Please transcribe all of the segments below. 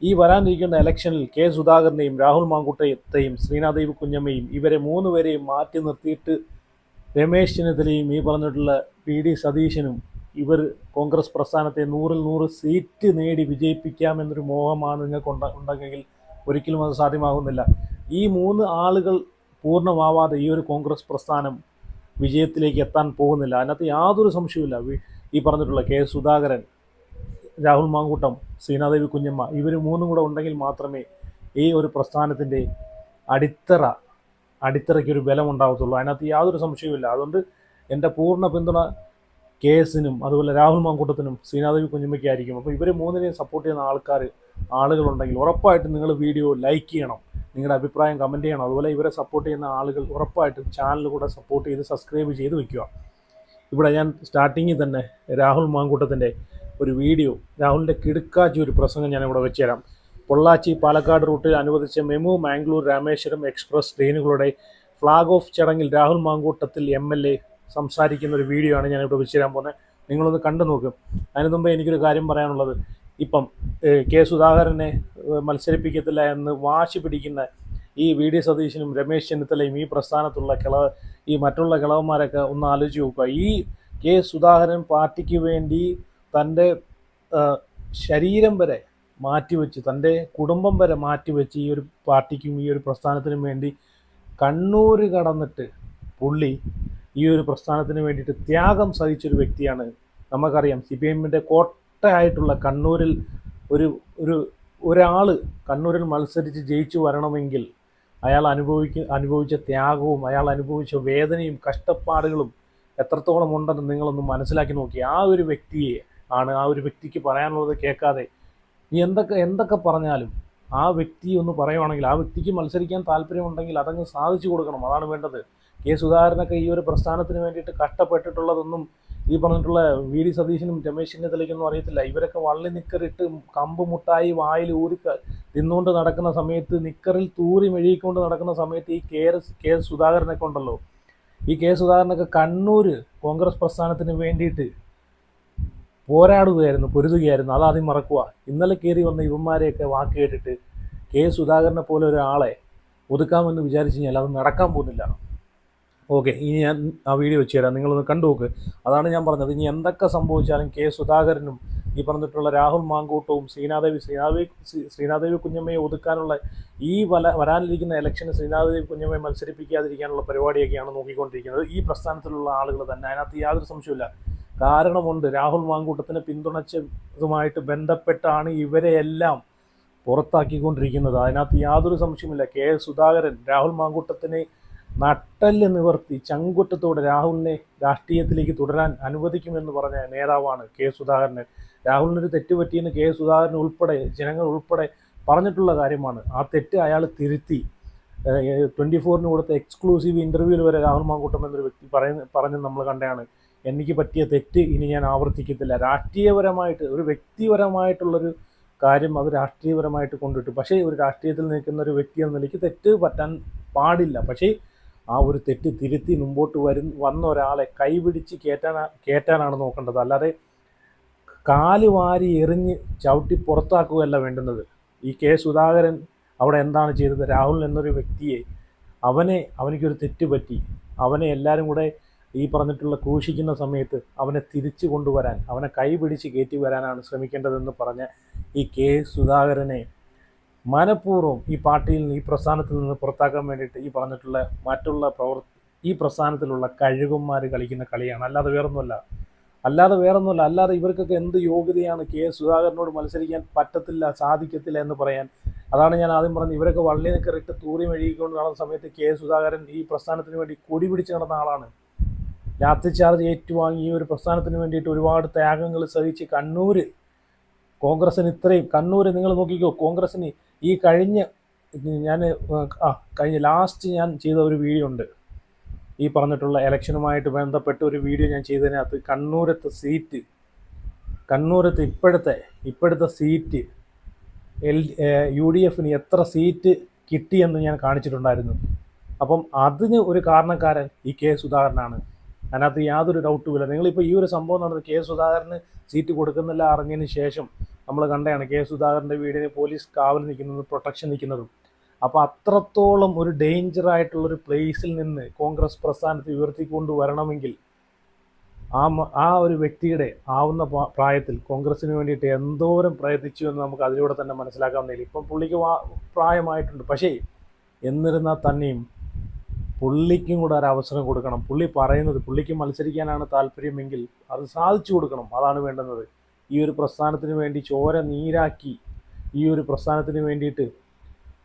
ഈ വരാനിരിക്കുന്ന ഇലക്ഷനിൽ കെ സുധാകരനെയും രാഹുൽ മാങ്കൂട്ടത്തെയും ശ്രീനാദേവി കുഞ്ഞമ്മയും ഇവരെ മൂന്നുപേരെയും മാറ്റി നിർത്തിയിട്ട് രമേശ് ചെന്നിത്തലയും ഈ പറഞ്ഞിട്ടുള്ള PD സതീശനും ഇവർ കോൺഗ്രസ് പ്രസ്ഥാനത്തെ 100-100 സീറ്റ് നേടി വിജയിപ്പിക്കാമെന്നൊരു മോഹമാണ് നിങ്ങൾക്ക് ഉണ്ടെങ്കിൽ ഒരിക്കലും അത് സാധ്യമാകുന്നില്ല. ഈ 3 ആളുകൾ പൂർണ്ണമാവാതെ ഈ ഒരു കോൺഗ്രസ് പ്രസ്ഥാനം വിജയത്തിലേക്ക് എത്താൻ പോകുന്നില്ല. അതിനകത്ത് യാതൊരു സംശയവുമില്ല. ഈ പറഞ്ഞിട്ടുള്ള കെ സുധാകരൻ, രാഹുൽ മാങ്കൂട്ടം, ശ്രീനാദേവി കുഞ്ഞമ്മ ഇവർ മൂന്നും കൂടെ ഉണ്ടെങ്കിൽ മാത്രമേ ഈ ഒരു പ്രസ്ഥാനത്തിൻ്റെ അടിത്തറയ്ക്കൊരു ബലമുണ്ടാകത്തുള്ളൂ. അതിനകത്ത് യാതൊരു സംശയവുമില്ല. അതുകൊണ്ട് എൻ്റെ പൂർണ്ണ പിന്തുണ KSനും അതുപോലെ രാഹുൽ മാങ്കൂട്ടത്തിനും ശ്രീനാദേവി കുഞ്ഞമ്മയ്ക്കായിരിക്കും. അപ്പോൾ ഇവർ മൂന്നിനെയും സപ്പോർട്ട് ചെയ്യുന്ന ആളുകളുണ്ടെങ്കിൽ ഉറപ്പായിട്ടും നിങ്ങൾ വീഡിയോ ലൈക്ക് ചെയ്യണം, നിങ്ങളുടെ അഭിപ്രായം കമൻറ്റ് ചെയ്യണം. അതുപോലെ ഇവരെ സപ്പോർട്ട് ചെയ്യുന്ന ആളുകൾ ഉറപ്പായിട്ടും ചാനൽ കൂടെ സപ്പോർട്ട് ചെയ്ത് സബ്സ്ക്രൈബ് ചെയ്ത് വയ്ക്കുക. ഇവിടെ ഞാൻ സ്റ്റാർട്ടിങ്ങിൽ തന്നെ രാഹുൽ മാങ്കൂട്ടത്തിൻ്റെ ഒരു വീഡിയോ, രാഹുലിൻ്റെ കിടുക്കാച്ചി ഒരു പ്രസംഗം ഞാനിവിടെ വെച്ചുതരാം. പൊള്ളാച്ചി പാലക്കാട് റൂട്ടിൽ അനുവദിച്ച മെമു മാംഗ്ലൂർ രാമേശ്വരം എക്സ്പ്രസ് ട്രെയിനുകളുടെ ഫ്ലാഗ് ഓഫ് ചടങ്ങിൽ രാഹുൽ മാങ്കൂട്ടത്തിൽ MLA സംസാരിക്കുന്ന ഒരു വീഡിയോ ആണ് ഞാനിവിടെ വെച്ച് തരാൻ പോകുന്നത്. നിങ്ങളൊന്ന് കണ്ടു നോക്കും. അതിന് മുമ്പേ എനിക്കൊരു കാര്യം പറയാനുള്ളത്, ഇപ്പം കെ സുധാകരനെ മത്സരിപ്പിക്കത്തില്ല എന്ന് വാശി പിടിക്കുന്ന ഈ VD സതീശനും രമേശ് ചെന്നിത്തലയും ഈ പ്രസ്ഥാനത്തുള്ള ഈ മറ്റുള്ള കിളവന്മാരൊക്കെ ഒന്ന് ആലോചിച്ച് നോക്കുക. ഈ കെ സുധാകരൻ പാർട്ടിക്ക് വേണ്ടി തൻ്റെ ശരീരം വരെ മാറ്റിവെച്ച്, തൻ്റെ കുടുംബം വരെ മാറ്റിവെച്ച് ഈ ഒരു പാർട്ടിക്കും ഈ ഒരു പ്രസ്ഥാനത്തിനും വേണ്ടി കണ്ണൂർ കടന്നിട്ട് പുള്ളി ഈ ഒരു പ്രസ്ഥാനത്തിന് വേണ്ടിയിട്ട് ത്യാഗം സഹിച്ചൊരു വ്യക്തിയാണ്. നമുക്കറിയാം CPMൻ്റെ കോട്ടയായിട്ടുള്ള കണ്ണൂരിൽ ഒരാൾ കണ്ണൂരിൽ മത്സരിച്ച് ജയിച്ചു വരണമെങ്കിൽ അയാൾ അനുഭവിച്ച ത്യാഗവും അയാൾ അനുഭവിച്ച വേദനയും കഷ്ടപ്പാടുകളും എത്രത്തോളം ഉണ്ടെന്ന് നിങ്ങളൊന്ന് മനസ്സിലാക്കി നോക്കി. ആ ഒരു വ്യക്തിക്ക് പറയാനുള്ളത് കേൾക്കാതെ നീ എന്തൊക്കെ പറഞ്ഞാലും ആ വ്യക്തി ഒന്ന് പറയുവാണെങ്കിൽ, ആ വ്യക്തിക്ക് മത്സരിക്കാൻ താല്പര്യമുണ്ടെങ്കിൽ അതങ്ങ് സാധിച്ചു കൊടുക്കണം. അതാണ് വേണ്ടത്. കെ സുധാകരനൊക്കെ ഈ ഒരു പ്രസ്ഥാനത്തിന് വേണ്ടിയിട്ട് കഷ്ടപ്പെട്ടിട്ടുള്ളതൊന്നും ഈ പറഞ്ഞിട്ടുള്ള VD സതീശനും രമേശ് ചെന്നിത്തലയ്ക്കൊന്നും അറിയത്തില്ല. ഇവരൊക്കെ വള്ളി നിക്കറിട്ട് കമ്പ് മുട്ടായി വായിൽ ഊരി തിന്നുകൊണ്ട് നടക്കുന്ന സമയത്ത്, നിക്കറിൽ തൂറി മെഴുകിക്കൊണ്ട് നടക്കുന്ന സമയത്ത് ഈ കെ സുധാകരനൊക്കെ ഉണ്ടല്ലോ, ഈ കെ സുധാകരനൊക്കെ കണ്ണൂർ കോൺഗ്രസ് പ്രസ്ഥാനത്തിന് വേണ്ടിയിട്ട് പൊരുതുകയായിരുന്നു. അതാദ്യം മറക്കുക. ഇന്നലെ കയറി വന്ന ഇവന്മാരെയൊക്കെ വാക്ക് കേട്ടിട്ട് കെ സുധാകരനെ പോലെ ഒരാളെ ഒതുക്കാമെന്ന് വിചാരിച്ചു കഴിഞ്ഞാൽ അത് നടക്കാൻ പോകുന്നില്ല. ഓക്കെ, ഇനി ഞാൻ ആ വീഡിയോ വെച്ച് തരാം, നിങ്ങളൊന്ന് കണ്ടു നോക്ക്. അതാണ് ഞാൻ പറഞ്ഞത്. ഇനി എന്തൊക്കെ സംഭവിച്ചാലും കെ സുധാകരനും ഈ പറഞ്ഞിട്ടുള്ള രാഹുൽ മാങ്കൂട്ടവും ശ്രീനാദേവി കുഞ്ഞമ്മയെ ഒതുക്കാനുള്ള ഈ വരാനിരിക്കുന്ന ഇലക്ഷന് ശ്രീനാദേവി കുഞ്ഞമ്മയെ മത്സരിപ്പിക്കാതിരിക്കാനുള്ള പരിപാടിയൊക്കെയാണ് നോക്കിക്കൊണ്ടിരിക്കുന്നത് ഈ പ്രസ്ഥാനത്തിലുള്ള ആളുകൾ തന്നെ. അതിനകത്ത് യാതൊരു സംശയമില്ല. കാരണമുണ്ട്. രാഹുൽ മാങ്കൂട്ടത്തിനെ പിന്തുണച്ചതുമായിട്ട് ബന്ധപ്പെട്ടാണ് ഇവരെയെല്ലാം പുറത്താക്കിക്കൊണ്ടിരിക്കുന്നത്. അതിനകത്ത് യാതൊരു സംശയമില്ല. കെ സുധാകരൻ രാഹുൽ മാങ്കൂട്ടത്തിനെ നട്ടല് നിവർത്തി ചങ്കുറ്റത്തോടെ രാഹുലിനെ രാഷ്ട്രീയത്തിലേക്ക് തുടരാൻ അനുവദിക്കുമെന്ന് പറഞ്ഞ നേതാവാണ് കെ സുധാകരൻ. രാഹുലിനൊരു തെറ്റ് പറ്റിയെന്ന് കെ സുധാകരൻ ഉൾപ്പെടെ ജനങ്ങൾ ഉൾപ്പെടെ പറഞ്ഞിട്ടുള്ള കാര്യമാണ്. ആ തെറ്റ് അയാൾ തിരുത്തി 24-ന് കൊടുത്ത എക്സ്ക്ലൂസീവ് ഇൻ്റർവ്യൂവിൽ വരെ രാഹുൽ മാങ്കൂട്ടം എന്നൊരു വ്യക്തി പറഞ്ഞ് നമ്മൾ കണ്ടതാണ്. എനിക്ക് പറ്റിയ തെറ്റ് ഇനി ഞാൻ ആവർത്തിക്കത്തില്ല. രാഷ്ട്രീയപരമായിട്ട് ഒരു വ്യക്തിപരമായിട്ടുള്ളൊരു കാര്യം അത് രാഷ്ട്രീയപരമായിട്ട് കൊണ്ടിട്ടു. പക്ഷേ ഒരു രാഷ്ട്രീയത്തിൽ നിൽക്കുന്ന ഒരു വ്യക്തി എന്ന നിലയ്ക്ക് തെറ്റ് പറ്റാൻ പാടില്ല. പക്ഷേ ആ ഒരു തെറ്റ് തിരുത്തി മുമ്പോട്ട് വന്ന ഒരാളെ കൈപിടിച്ച് കയറ്റാനാണ് നോക്കേണ്ടത്. അല്ലാതെ കാല് വാരി എറിഞ്ഞ് ചവിട്ടി പുറത്താക്കുകയല്ല വേണ്ടുന്നത്. ഈ കെ സുധാകരൻ അവിടെ എന്താണ് ചെയ്തത്? രാഹുൽ എന്നൊരു വ്യക്തിയെ അവനിക്കൊരു തെറ്റ് പറ്റി, അവനെ എല്ലാവരും കൂടെ ഈ പറഞ്ഞിട്ടുള്ള ക്രൂശിക്കുന്ന സമയത്ത് അവനെ തിരിച്ചു കൊണ്ടുവരാൻ, അവനെ കൈപിടിച്ച് കയറ്റി വരാനാണ് ശ്രമിക്കേണ്ടതെന്ന് പറഞ്ഞ ഈ കെ സുധാകരനെ മനഃപൂർവ്വം ഈ പാർട്ടിയിൽ നിന്ന്, ഈ പ്രസ്ഥാനത്തിൽ നിന്ന് പുറത്താക്കാൻ വേണ്ടിയിട്ട് ഈ പറഞ്ഞിട്ടുള്ള മറ്റുള്ള ഈ പ്രസ്ഥാനത്തിലുള്ള കഴുകന്മാർ കളിക്കുന്ന കളിയാണ്. അല്ലാതെ വേറൊന്നുമല്ല. അല്ലാതെ ഇവർക്കൊക്കെ എന്ത് യോഗ്യതയാണ് കെ സുധാകരനോട് മത്സരിക്കാൻ സാധിക്കത്തില്ല എന്ന് പറയാൻ? അതാണ് ഞാൻ ആദ്യം പറഞ്ഞത്. ഇവരൊക്കെ വള്ളി നിക്കറിട്ട് തൂറി മെഴുകിക്കൊണ്ട് നടന്ന സമയത്ത് കെ സുധാകരൻ ഈ പ്രസ്ഥാനത്തിന് വേണ്ടി കൊടി പിടിച്ച് നടന്ന ആളാണ്. ലാത്തി ചാർജ് ഏറ്റുവാങ്ങി ഈ ഒരു പ്രസ്ഥാനത്തിന് വേണ്ടിയിട്ട് ഒരുപാട് ത്യാഗങ്ങൾ സഹിച്ച് കോൺഗ്രസിന് കണ്ണൂർ നിങ്ങൾ നോക്കിക്കോ. കോൺഗ്രസിന് ഈ കഴിഞ്ഞ ലാസ്റ്റ് ഞാൻ ചെയ്ത ഒരു വീഡിയോ ഉണ്ട്, ഈ പറഞ്ഞിട്ടുള്ള ഇലക്ഷനുമായിട്ട് ബന്ധപ്പെട്ട് ഒരു വീഡിയോ ഞാൻ ചെയ്തതിനകത്ത് കണ്ണൂരത്തെ ഇപ്പോഴത്തെ സീറ്റ് UDFന് എത്ര സീറ്റ് കിട്ടിയെന്ന് ഞാൻ കാണിച്ചിട്ടുണ്ടായിരുന്നു. അപ്പം അതിന് ഒരു കാരണക്കാരൻ ഈ കെ സുധാകരനാണ്. അതിനകത്ത് യാതൊരു ഡൗട്ടുമില്ല. നിങ്ങളിപ്പോൾ ഈ ഒരു സംഭവം നടന്നത് കെ സുധാകരന് സീറ്റ് കൊടുക്കുന്നില്ല അറിഞ്ഞതിന് ശേഷം നമ്മൾ കണ്ടതാണ് കെ സുധാകരൻ്റെ വീടിന് പോലീസ് കാവൽ നിൽക്കുന്നതും പ്രൊട്ടക്ഷൻ നിൽക്കുന്നതും. അപ്പോൾ അത്രത്തോളം ഒരു ഡേഞ്ചറായിട്ടുള്ളൊരു പ്ലേസിൽ നിന്ന് കോൺഗ്രസ് പ്രസ്ഥാനത്തെ ഉയർത്തിക്കൊണ്ട് വരണമെങ്കിൽ ആ ഒരു വ്യക്തിയുടെ ആവുന്ന പ്രായത്തിൽ കോൺഗ്രസിന് വേണ്ടിയിട്ട് എന്തോരം പ്രയത്നിച്ചു എന്ന് നമുക്ക് അതിലൂടെ തന്നെ മനസ്സിലാക്കാവുന്നതില്ല. ഇപ്പം പുള്ളിക്ക് പ്രായമായിട്ടുണ്ട്. പക്ഷേ എന്നിരുന്നാൽ തന്നെയും പുള്ളിക്കും കൂടെ ഒരു അവസരം കൊടുക്കണം. പുള്ളി പറയുന്നത് പുള്ളിക്ക് മത്സരിക്കാനാണ് താല്പര്യമെങ്കിൽ അത് സാധിച്ചു കൊടുക്കണം. അതാണ് വേണ്ടുന്നത്. ഈ ഒരു പ്രസ്ഥാനത്തിന് വേണ്ടി ചോര നീരാക്കി ഈ ഒരു പ്രസ്ഥാനത്തിന് വേണ്ടിയിട്ട്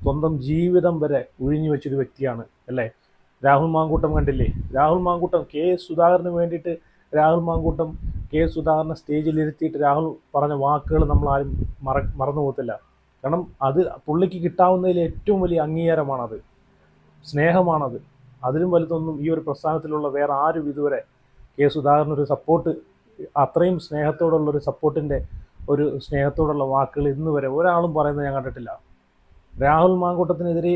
സ്വന്തം ജീവിതം വരെ ഒഴിഞ്ഞു വെച്ചൊരു വ്യക്തിയാണ് അല്ലേ. രാഹുൽ മാങ്കൂട്ടം കണ്ടില്ലേ? രാഹുൽ മാങ്കൂട്ടം കെ സുധാകരന് വേണ്ടിയിട്ട് രാഹുൽ മാങ്കൂട്ടം കെ സുധാകരനെ സ്റ്റേജിലിരുത്തിയിട്ട് രാഹുൽ പറഞ്ഞ വാക്കുകൾ നമ്മളാരും മറന്നു പോകത്തില്ല. കാരണം അത് പുള്ളിക്ക് കിട്ടാവുന്നതിൽ ഏറ്റവും വലിയ അംഗീകാരമാണത്, സ്നേഹമാണത്. അതിലും വലുതൊന്നും ഈ ഒരു പ്രസ്ഥാനത്തിലുള്ള വേറെ ആരും ഇതുവരെ കെ സുധാകരനൊരു സപ്പോർട്ട്, അത്രയും സ്നേഹത്തോടുള്ളൊരു സപ്പോർട്ടിൻ്റെ ഒരു സ്നേഹത്തോടുള്ള വാക്കുകൾ ഇന്ന് വരെ ഒരാളും പറയുന്നത് ഞാൻ കണ്ടിട്ടില്ല. രാഹുൽ മാങ്കൂട്ടത്തിനെതിരെ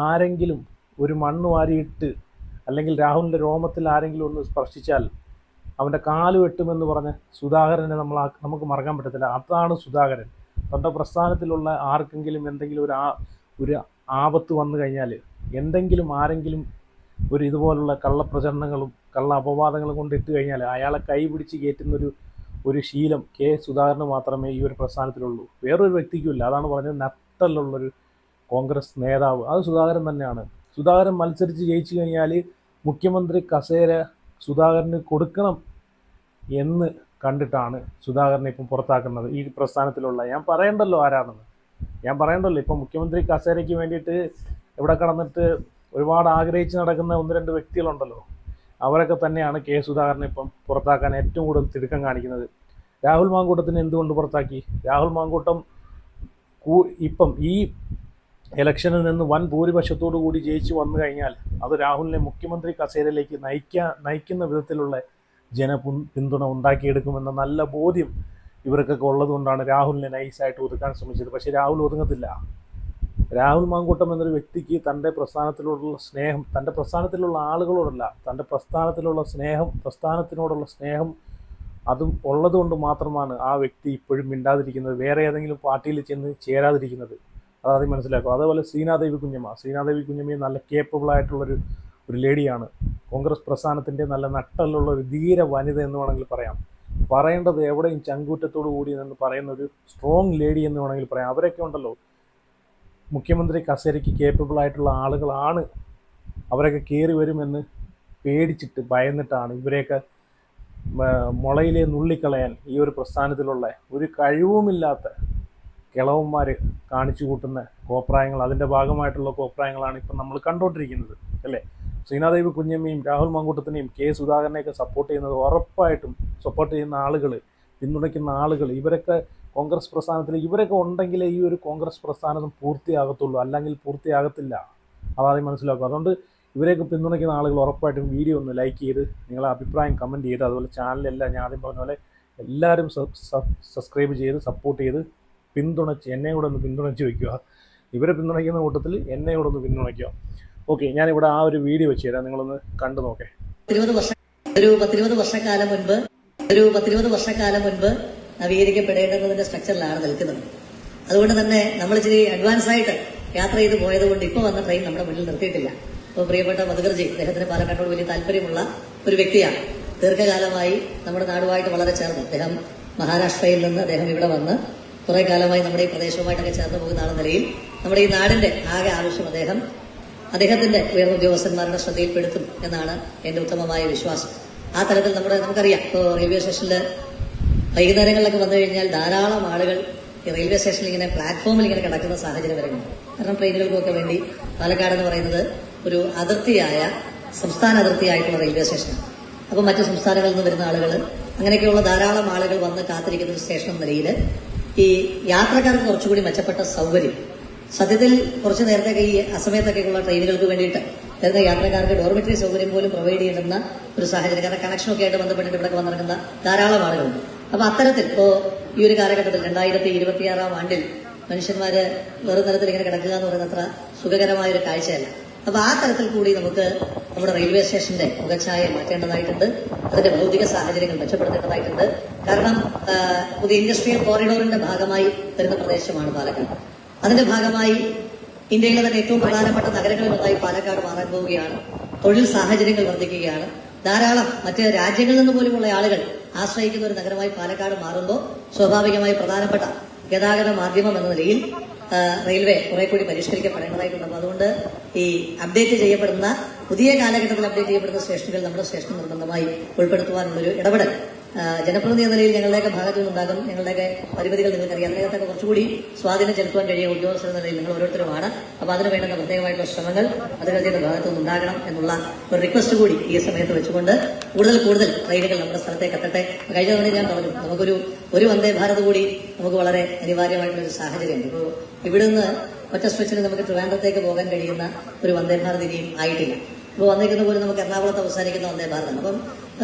ആരെങ്കിലും ഒരു മണ്ണ് വാരിയിട്ട് അല്ലെങ്കിൽ രാഹുലിൻ്റെ രോമത്തിൽ ആരെങ്കിലും ഒന്ന് സ്പർശിച്ചാൽ അവൻ്റെ കാല് വെട്ടുമെന്ന് പറഞ്ഞ് സുധാകരനെ നമുക്ക് മറക്കാൻ പറ്റത്തില്ല. അതാണ് സുധാകരൻ. തൻ്റെ പ്രസ്ഥാനത്തിലുള്ള ആർക്കെങ്കിലും എന്തെങ്കിലും ഒരു ആപത്ത് വന്നു കഴിഞ്ഞാൽ, എന്തെങ്കിലും ആരെങ്കിലും ഒരു ഇതുപോലുള്ള കള്ളപ്രചരണങ്ങളും കള്ള അപവാദങ്ങളും കൊണ്ട് ഇട്ട് കഴിഞ്ഞാൽ അയാളെ കൈ പിടിച്ച് കയറ്റുന്നൊരു ശീലം കെ സുധാകരന് മാത്രമേ ഈ ഒരു പ്രസ്ഥാനത്തിലുള്ളൂ, വേറൊരു വ്യക്തിക്കുമില്ല. അതാണ് പറഞ്ഞത്, നട്ടലുള്ളൊരു കോൺഗ്രസ് നേതാവ് അത് സുധാകരൻ തന്നെയാണ്. സുധാകരൻ മത്സരിച്ച് ജയിച്ചു കഴിഞ്ഞാൽ മുഖ്യമന്ത്രി കസേര സുധാകരന് കൊടുക്കണം എന്ന് കണ്ടിട്ടാണ് സുധാകരനെ ഇപ്പം പുറത്താക്കുന്നത് ഈ പ്രസ്ഥാനത്തിലുള്ള. ഞാൻ പറയണ്ടല്ലോ ആരാണെന്ന്, ഞാൻ പറയണ്ടല്ലോ. ഇപ്പം മുഖ്യമന്ത്രി കസേരയ്ക്ക് വേണ്ടിയിട്ട് ഇവിടെ കടന്നിട്ട് ഒരുപാട് ആഗ്രഹിച്ച് നടക്കുന്ന ഒന്ന് രണ്ട് വ്യക്തികളുണ്ടല്ലോ, അവരൊക്കെ തന്നെയാണ് കെ സുധാകരനെ ഇപ്പം പുറത്താക്കാൻ ഏറ്റവും കൂടുതൽ തിടുക്കം കാണിക്കുന്നത്. രാഹുൽ മാങ്കൂട്ടത്തിന് എന്തുകൊണ്ട് പുറത്താക്കി? രാഹുൽ മാങ്കൂട്ടം ഇപ്പം ഈ ഇലക്ഷനിൽ നിന്ന് വൻ ഭൂരിപക്ഷത്തോടു കൂടി ജയിച്ചു വന്നു കഴിഞ്ഞാൽ അത് രാഹുലിനെ മുഖ്യമന്ത്രി കസേരയിലേക്ക് നയിക്കുന്ന വിധത്തിലുള്ള പിന്തുണ ഉണ്ടാക്കിയെടുക്കുമെന്ന നല്ല ബോധ്യം ഇവർക്കൊക്കെ ഉള്ളതുകൊണ്ടാണ് രാഹുലിനെ നൈസായിട്ട് ഒതുക്കാൻ ശ്രമിച്ചത്. പക്ഷേ രാഹുൽ ഒതുങ്ങത്തില്ല. രാഹുൽ മാങ്കൂട്ടം എന്നൊരു വ്യക്തിക്ക് തൻ്റെ പ്രസ്ഥാനത്തിലുള്ള സ്നേഹം, തൻ്റെ പ്രസ്ഥാനത്തിലുള്ള ആളുകളോടല്ല, തൻ്റെ പ്രസ്ഥാനത്തിനോടുള്ള സ്നേഹം അതും ഉള്ളതുകൊണ്ട് മാത്രമാണ് ആ വ്യക്തി ഇപ്പോഴും മിണ്ടാതിരിക്കുന്നത്, വേറെ ഏതെങ്കിലും പാർട്ടിയിൽ ചെന്ന് ചേരാതിരിക്കുന്നത്. അതാദ്യം മനസ്സിലാക്കും. അതേപോലെ ശ്രീനാദേവി കുഞ്ഞമ്മയും നല്ല കേപ്പബിളായിട്ടുള്ളൊരു ലേഡിയാണ്. കോൺഗ്രസ് പ്രസ്ഥാനത്തിൻ്റെ നല്ല നട്ടലുള്ള ഒരു ധീര വനിത എന്ന് വേണമെങ്കിൽ പറയാം. പറയേണ്ടത് എവിടെയും ചങ്കൂറ്റത്തോടു കൂടി എന്ന് പറയുന്ന ഒരു സ്ട്രോങ് ലേഡി എന്ന് വേണമെങ്കിൽ പറയാം. അവരൊക്കെ ഉണ്ടല്ലോ മുഖ്യമന്ത്രി കസേരയ്ക്ക് കേപ്പബിളായിട്ടുള്ള ആളുകളാണ്. അവരൊക്കെ കയറി വരുമെന്ന് പേടിച്ചിട്ട് ഭയന്നിട്ടാണ് ഇവരെയൊക്കെ മുളയിലെ നുള്ളിക്കളയാൻ ഈ ഒരു പ്രസ്ഥാനത്തിലുള്ള ഒരു കഴിവുമില്ലാത്ത കിളവന്മാർ കാണിച്ചു കൂട്ടുന്ന കോപ്രായങ്ങൾ, അതിൻ്റെ ഭാഗമായിട്ടുള്ള കോപ്രായങ്ങളാണ് ഇപ്പം നമ്മൾ കണ്ടുകൊണ്ടിരിക്കുന്നത് അല്ലേ. ശ്രീനാദേവി കുഞ്ഞമ്മയും രാഹുൽ മാങ്കൂട്ടത്തിനെയും കെ സുധാകരനെയൊക്കെ സപ്പോർട്ട് ചെയ്യുന്നത് ഉറപ്പായിട്ടും സപ്പോർട്ട് ചെയ്യുന്ന ആളുകൾ, പിന്തുണയ്ക്കുന്ന ആളുകൾ, ഇവരൊക്കെ കോൺഗ്രസ് പ്രസ്ഥാനത്തിൽ ഇവരൊക്കെ ഉണ്ടെങ്കിലേ ഈ ഒരു കോൺഗ്രസ് പ്രസ്ഥാനം പൂർത്തിയാകത്തുള്ളൂ, അല്ലെങ്കിൽ പൂർത്തിയാകത്തില്ല. അതാദ്യം മനസ്സിലാക്കും. അതുകൊണ്ട് ഇവരെയൊക്കെ പിന്തുണയ്ക്കുന്ന ആളുകൾ ഉറപ്പായിട്ടും വീഡിയോ ഒന്ന് ലൈക്ക് ചെയ്ത് നിങ്ങളെ അഭിപ്രായം കമൻറ്റ് ചെയ്ത്, അതുപോലെ ചാനലെല്ലാം ഞാൻ ആദ്യം പറഞ്ഞ പോലെ എല്ലാവരും സബ്സ്ക്രൈബ് ചെയ്ത് സപ്പോർട്ട് ചെയ്ത് എന്നെ കൂടെ ഒന്ന് പിന്തുണച്ച് വയ്ക്കുക. ഇവരെ പിന്തുണയ്ക്കുന്ന കൂട്ടത്തിൽ എന്നെ കൂടെ ഒന്ന് പിന്തുണയ്ക്കുക. ഓക്കെ, ഞാനിവിടെ ആ ഒരു വീഡിയോ വെച്ച് തരാം, നിങ്ങളൊന്ന് കണ്ടു നോക്കേ. 10-20 വർഷക്കാലം മുൻപ് നവീകരിക്കപ്പെടേണ്ടതിന്റെ സ്ട്രക്ചറിലാണ് നിൽക്കുന്നത്. അതുകൊണ്ട് തന്നെ നമ്മൾ ഇച്ചിരി അഡ്വാൻസ് ആയിട്ട് യാത്ര ചെയ്ത് പോയതുകൊണ്ട് ഇപ്പോൾ വന്ന ട്രെയിൻ നമ്മുടെ മുന്നിൽ നിർത്തിയിട്ടില്ല. അപ്പോൾ പ്രിയപ്പെട്ട മധുകർജി, അദ്ദേഹത്തിന് പാലക്കാട്ടോട് വലിയ താല്പര്യമുള്ള ഒരു വ്യക്തിയാണ്. ദീർഘകാലമായി നമ്മുടെ നാടുമായിട്ട് വളരെ ചേർന്ന്, അദ്ദേഹം മഹാരാഷ്ട്രയിൽ നിന്ന് അദ്ദേഹം ഇവിടെ വന്ന് കുറെ കാലമായി നമ്മുടെ ഈ പ്രദേശവുമായിട്ടൊക്കെ ചേർന്ന് പോകുന്ന ആളെന്ന നിലയിൽ നമ്മുടെ ഈ നാടിന്റെ ആകെ ആവശ്യം അദ്ദേഹത്തിന്റെ ഉയർന്ന ഉദ്യോഗസ്ഥന്മാരുടെ ശ്രദ്ധയിൽപ്പെടുത്തും എന്നാണ് എന്റെ ഉത്തമമായ വിശ്വാസം. ആ തരത്തിൽ നമുക്കറിയാം, ഇപ്പോൾ റെയിൽവേ സ്റ്റേഷനിൽ വൈകുന്നേരങ്ങളിലൊക്കെ വന്നു കഴിഞ്ഞാൽ ധാരാളം ആളുകൾ ഈ റെയിൽവേ സ്റ്റേഷനിൽ ഇങ്ങനെ പ്ലാറ്റ്ഫോമിൽ ഇങ്ങനെ കിടക്കുന്ന സാഹചര്യം വരുന്നുണ്ട്. കാരണം ട്രെയിനുകൾക്കൊക്കെ വേണ്ടി പാലക്കാട് എന്ന് പറയുന്നത് ഒരു സംസ്ഥാന അതിർത്തിയായിട്ടുള്ള റെയിൽവേ സ്റ്റേഷനാണ്. അപ്പോൾ മറ്റു സംസ്ഥാനങ്ങളിൽ നിന്ന് വരുന്ന ആളുകൾ, അങ്ങനെയൊക്കെയുള്ള ധാരാളം ആളുകൾ വന്ന് കാത്തിരിക്കുന്ന ഒരു സ്റ്റേഷൻ എന്ന നിലയിൽ ഈ യാത്രക്കാർക്ക് കുറച്ചുകൂടി മെച്ചപ്പെട്ട സൗകര്യം, സത്യത്തിൽ കുറച്ച് നേരത്തേക്ക് ഈ അസമയത്തൊക്കെയുള്ള ട്രെയിനുകൾക്ക് വേണ്ടിയിട്ട് വരുന്ന യാത്രക്കാർക്ക് ഡോർമെറ്ററി സൗകര്യം പോലും പ്രൊവൈഡ് ചെയ്യുന്ന ഒരു സാഹചര്യം, കാരണം കണക്ഷനൊക്കെ ആയിട്ട് ബന്ധപ്പെട്ടിട്ട് ഇവിടെ വന്നിറങ്ങുന്ന ധാരാളം ആളുകളുണ്ട്. അപ്പൊ അത്തരത്തിൽ ഇപ്പോൾ ഈ ഒരു കാലഘട്ടത്തിൽ 2026 ആണ്ടിൽ മനുഷ്യന്മാര് വെറും തരത്തിൽ ഇങ്ങനെ കിടക്കുക എന്ന് പറയുന്നത് അത്ര സുഖകരമായ ഒരു കാഴ്ചയല്ല. അപ്പോൾ ആ തരത്തിൽ കൂടി നമുക്ക് നമ്മുടെ റെയിൽവേ സ്റ്റേഷന്റെ മുഖച്ഛായ മാറ്റേണ്ടതായിട്ടുണ്ട്. അതിന്റെ ഭൗതിക സാഹചര്യങ്ങൾ മെച്ചപ്പെടുത്തേണ്ടതായിട്ടുണ്ട്. കാരണം പുതിയ ഇൻഡസ്ട്രിയൽ കോറിഡോറിന്റെ ഭാഗമായി വരുന്ന പ്രദേശമാണ് പാലക്കാട്. അതിന്റെ ഭാഗമായി ഇന്ത്യയിലെ തന്നെ ഏറ്റവും പ്രധാനപ്പെട്ട നഗരങ്ങളിലൊന്നായി പാലക്കാട് മാറാൻ പോവുകയാണ്. തൊഴിൽ സാഹചര്യങ്ങൾ വർദ്ധിക്കുകയാണ്. ധാരാളം മറ്റ് രാജ്യങ്ങളിൽ നിന്ന് പോലുമുള്ള ആളുകൾ ആശ്രയിക്കുന്ന ഒരു നഗരമായി പാലക്കാട് മാറുമ്പോൾ സ്വാഭാവികമായി പ്രധാനപ്പെട്ട ഗതാഗത മാധ്യമം എന്ന നിലയിൽ റെയിൽവേ കുറെ കൂടി പരിഷ്കരിക്കപ്പെടേണ്ടതായിട്ടുണ്ട്. അപ്പോൾ അതുകൊണ്ട് ഈ അപ്ഡേറ്റ് ചെയ്യപ്പെടുന്ന പുതിയ കാലഘട്ടത്തിൽ അപ്ഡേറ്റ് ചെയ്യപ്പെടുന്ന സ്റ്റേഷനുകൾ നമ്മുടെ സ്റ്റേഷൻ നിർബന്ധമായി ഉൾപ്പെടുത്തുവാനുള്ളൊരു ഇടപെടൽ ജനപ്രതിനിധി എന്ന നിലയിൽ ഞങ്ങളുടെയൊക്കെ ഭാഗത്തു നിന്നുണ്ടാകും. ഞങ്ങളുടെയൊക്കെ പരിമിതികൾ നിങ്ങൾക്കറിയാം. അതിനകത്തൊക്കെ കുറച്ചുകൂടി സ്വാധീനം ചെലുത്തുവാൻ കഴിയുന്ന ഉദ്യോഗസ്ഥർ എന്ന നിലയിൽ നിങ്ങൾ ഓരോരുത്തരുമാണ്. അപ്പോൾ അതിന് വേണ്ടുന്ന പ്രത്യേകമായിട്ടുള്ള ശ്രമങ്ങൾ അധികൃതരുടെ ഭാഗത്തു നിന്നുണ്ടാകണം എന്നുള്ള ഒരു റിക്വസ്റ്റ് കൂടി ഈ സമയത്ത് വെച്ചുകൊണ്ട് കൂടുതൽ ട്രെയിനുകൾ നമ്മുടെ സ്ഥലത്തേക്ക് എത്തട്ടെ. കഴിഞ്ഞ തവണ ഞാൻ പറഞ്ഞു, നമുക്കൊരു വന്ദേ ഭാരത് കൂടി നമുക്ക് വളരെ അനിവാര്യമായിട്ടുള്ള ഒരു സാഹചര്യമുണ്ട്. ഇപ്പോൾ ഇവിടുന്ന് ഒറ്റ സ്ട്രെച്ചിന് നമുക്ക് ട്രിവാൻഡ്രത്തേക്ക് പോകാൻ കഴിയുന്ന ഒരു വന്ദേ ഭാരത് ഇനിയും ആയിട്ടില്ല. ഇപ്പോൾ വന്നിരിക്കുന്ന പോലും നമുക്ക് എറണാകുളത്ത് അവസാനിക്കുന്ന വന്ദേ ഭാരതാണ്. അപ്പം